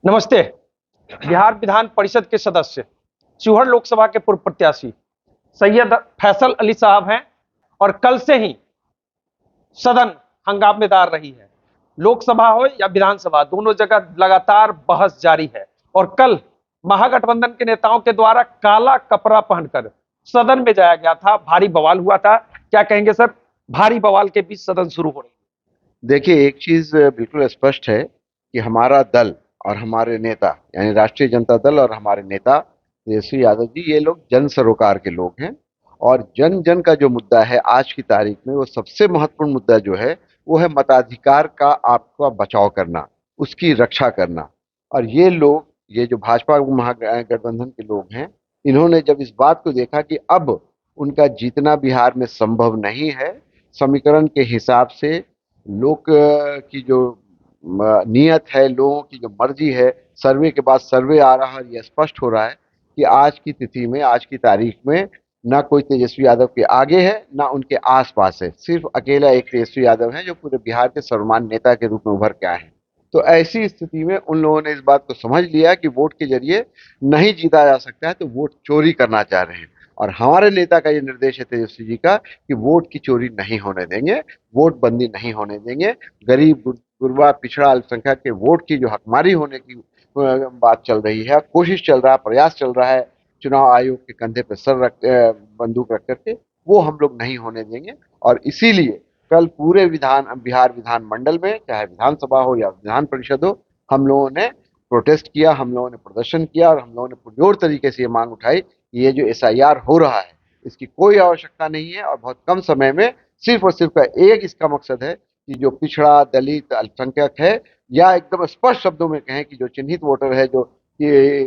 नमस्ते। बिहार विधान परिषद के सदस्य, शिवहर लोकसभा के पूर्व प्रत्याशी सैयद फैसल अली साहब हैं और कल से ही सदन हंगामेदार रही है। लोकसभा हो या विधानसभा, दोनों जगह लगातार बहस जारी है और कल महागठबंधन के नेताओं के द्वारा काला कपड़ा पहनकर सदन में जाया गया था। भारी बवाल हुआ था। क्या कहेंगे सर? भारी बवाल के बीच सदन शुरू हो रही है। देखिए, एक चीज बिल्कुल स्पष्ट है कि हमारा दल और हमारे नेता यानी राष्ट्रीय जनता दल और हमारे नेता तेजस्वी यादव जी, ये लोग जन सरोकार के लोग हैं। और जन जन का जो मुद्दा है आज की तारीख में, वो सबसे महत्वपूर्ण मुद्दा जो है वो है मताधिकार का आपका बचाव करना, उसकी रक्षा करना। और ये लोग, ये जो भाजपा महागठबंधन के लोग हैं, इन्होंने जब इस बात को देखा कि अब उनका जीतना बिहार में संभव नहीं है, समीकरण के हिसाब से लोग की जो नियत है, लोगों की जो मर्जी है, सर्वे के बाद सर्वे आ रहा है, यह स्पष्ट हो रहा है कि आज की तिथि में, आज की तारीख में ना कोई तेजस्वी यादव के आगे है ना उनके आसपास है। सिर्फ अकेला एक तेजस्वी यादव है जो पूरे बिहार के सर्वमान्य नेता के रूप में उभर के आए हैं। तो ऐसी स्थिति में उन लोगों ने इस बात को समझ लिया कि वोट के जरिए नहीं जीता जा सकता है, तो वोट चोरी करना चाह रहे हैं। और हमारे नेता का ये निर्देश है तेजस्वी जी का कि वोट की चोरी नहीं होने देंगे, वोट बंदी नहीं होने देंगे। गरीब, गुरबा, पिछड़ा, अल्पसंख्यक के वोट की जो हकमारी होने की बात चल रही है, कोशिश चल रहा है, प्रयास चल रहा है चुनाव आयोग के कंधे पर बंदूक रख करके, वो हम लोग नहीं होने देंगे। और इसीलिए कल पूरे बिहार विधान मंडल में, चाहे विधानसभा हो या विधान परिषद हो, हम लोगों ने प्रोटेस्ट किया, हम लोगों ने प्रदर्शन किया और हम लोगों ने पुरजोर तरीके से ये मांग उठाई कि ये जो एसआईआर हो रहा है, इसकी कोई आवश्यकता नहीं है। और बहुत कम समय में सिर्फ और सिर्फ का एक इसका मकसद है कि जो पिछड़ा, दलित, अल्पसंख्यक है, या एकदम स्पष्ट शब्दों में कहें कि जो चिन्हित वोटर है, जो ये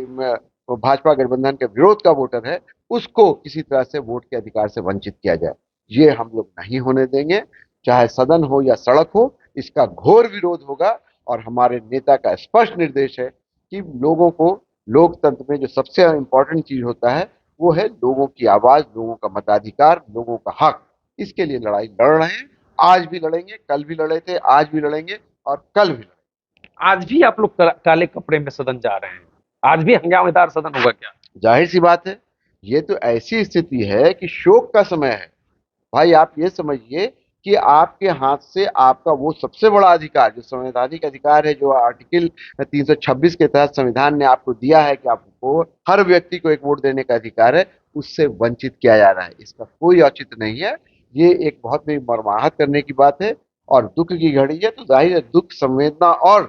भाजपा गठबंधन के विरोध का वोटर है, उसको किसी तरह से वोट के अधिकार से वंचित किया जाए। ये हम लोग नहीं होने देंगे। चाहे सदन हो या सड़क हो, इसका घोर विरोध होगा। और हमारे नेता का स्पष्ट निर्देश है कि लोगों को, लोकतंत्र में जो सबसे इंपॉर्टेंट चीज होता है वो है लोगों की आवाज, लोगों का मताधिकार, लोगों का हक। इसके लिए लड़ाई लड़ रहे हैं। आज भी लड़ेंगे, कल भी लड़े थे, आज भी लड़ेंगे और कल भी लड़ेंगे। आज भी आप लोग काले कपड़े में सदन जा रहे हैं? आज भी हंगामेदार सदन होगा क्या? जाहिर सी बात है, ये तो ऐसी स्थिति है कि शोक का समय है। भाई, आप ये समझिए कि आपके हाथ से आपका वो सबसे बड़ा अधिकार, जो संवैधानिक अधिकार है, जो आर्टिकल 326 के तहत संविधान ने आपको दिया है कि आपको, हर व्यक्ति को एक वोट देने का अधिकार है, उससे वंचित किया जा रहा है। इसका कोई औचित्य नहीं है। ये एक बहुत ही मर्माहत करने की बात है और दुख की घड़ी है। तो जाहिर है, दुख, संवेदना और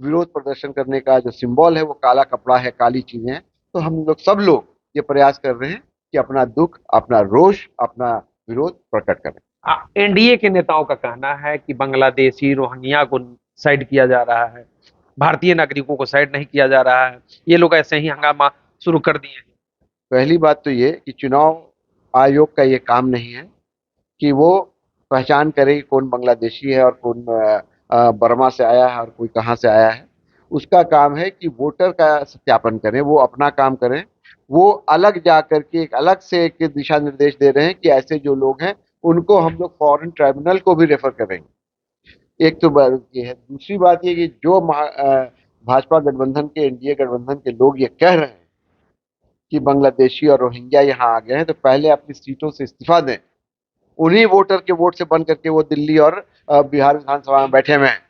विरोध प्रदर्शन करने का जो सिंबल है वो काला कपड़ा है, काली चीजें हैं। तो हम लोग, सब लोग ये प्रयास कर रहे हैं कि अपना दुख, अपना रोष, अपना विरोध प्रकट करें। एनडीए के नेताओं का कहना है कि बांग्लादेशी, रोहिंग्या को साइड किया जा रहा है, भारतीय नागरिकों को साइड नहीं किया जा रहा है। ये लोग ऐसे ही हंगामा शुरू कर दिए हैं। पहली बात तो ये कि चुनाव आयोग का ये काम नहीं है कि वो पहचान करे कि कौन बांग्लादेशी है और कौन बर्मा से आया है और कोई कहाँ से आया है। उसका काम है कि वोटर का सत्यापन करें, वो अपना काम करें। वो अलग जा करके एक अलग से एक दिशा निर्देश दे रहे हैं कि ऐसे जो लोग हैं उनको हम लोग फॉरेन ट्राइब्यूनल को भी रेफर करेंगे। एक तो बात ये है। दूसरी बात ये कि जो भाजपा गठबंधन के, एनडीए गठबंधन के लोग ये कह रहे हैं कि बांग्लादेशी और रोहिंग्या यहाँ आ गए हैं, तो पहले अपनी सीटों से इस्तीफा दें। उन्हीं वोटर के वोट से बन करके वो दिल्ली और बिहार विधानसभा में बैठे हुए हैं।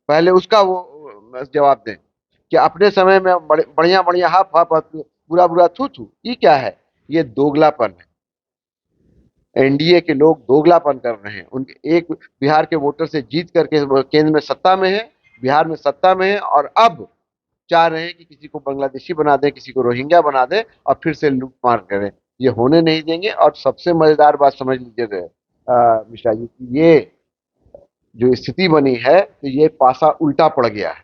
पहले उसका वो जवाब दें कि अपने समय में बढ़िया बढ़िया हाफ हाफ, बुरा बुरा थू थू, ये क्या है? ये दोगलापन है। एनडीए के लोग दोगलापन कर रहे हैं। उनके एक बिहार के वोटर से जीत करके केंद्र में सत्ता में है, बिहार में सत्ता में है, और अब चाह रहे हैं कि किसी को बांग्लादेशी बना दें, किसी को रोहिंग्या बना दें और फिर से लूट मार करें। ये होने नहीं देंगे। और सबसे मजेदार बात समझ लीजिए मिश्रा जी, कि ये जो स्थिति बनी है, तो ये पासा उल्टा पड़ गया है।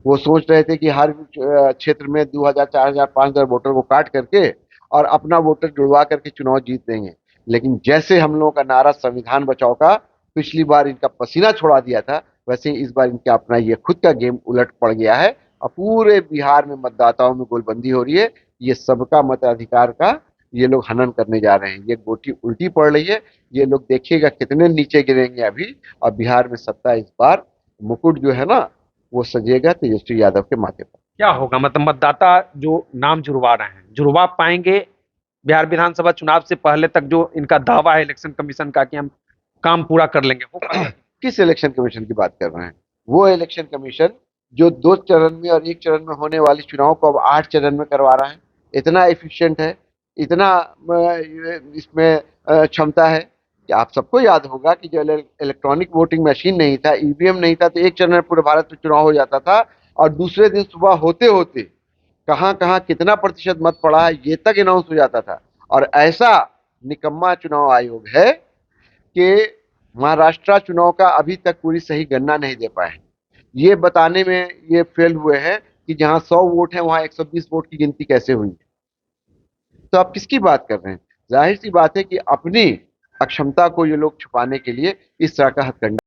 वो सोच रहे थे कि हर क्षेत्र में 2000, 4000, 5000 वोटर को काट करके और अपना वोटर जुड़वा करके चुनाव जीत देंगे। लेकिन जैसे हम लोगों का नारा संविधान बचाओ का पिछली बार इनका पसीना छोड़ा दिया था, वैसे ही इस बार इनका अपना ये खुद का गेम उलट पड़ गया है और पूरे बिहार में मतदाताओं में गोलबंदी हो रही है। ये सबका मताधिकार का ये लोग हनन करने जा रहे हैं। ये गोटी उल्टी पड़ रही है। ये लोग देखिएगा कितने नीचे गिरेंगे अभी। और बिहार में सत्ता इस बार, मुकुट जो है ना, वो सजेगा तेजस्वी यादव के माथे पर। क्या होगा, मतलब मतदाता जो नाम जुड़वा रहे हैं, जुड़वा पाएंगे बिहार विधानसभा चुनाव से पहले तक जो इनका दावा है इलेक्शन कमीशन का कि हम काम पूरा कर लेंगे, हो पाएगा? किस इलेक्शन कमीशन की बात कर रहे हैं? वो इलेक्शन कमीशन जो 2 चरण में और 1 चरण में होने वाले चुनाव को अब 8 चरण में करवा रहा है। इतना एफिशिएंट है, इतना इसमें क्षमता है कि आप सबको याद होगा कि जो इलेक्ट्रॉनिक वोटिंग मशीन नहीं था, ईवीएम नहीं था, तो 1 चरण में पूरे भारत में चुनाव हो जाता था और दूसरे दिन सुबह होते होते कहां कहां कितना प्रतिशत मत पड़ा है ये तक अनाउंस हो जाता था। और ऐसा निकम्मा चुनाव आयोग है कि महाराष्ट्र चुनाव का अभी तक पूरी सही गणना नहीं दे पाए। ये बताने में ये फेल हुए हैं कि जहां 100 वोट है वहां 120 वोट की गिनती कैसे हुई। तो आप किसकी बात कर रहे हैं? जाहिर सी बात है कि अपनी अक्षमता को ये लोग छुपाने के लिए इस तरह का हथकंडा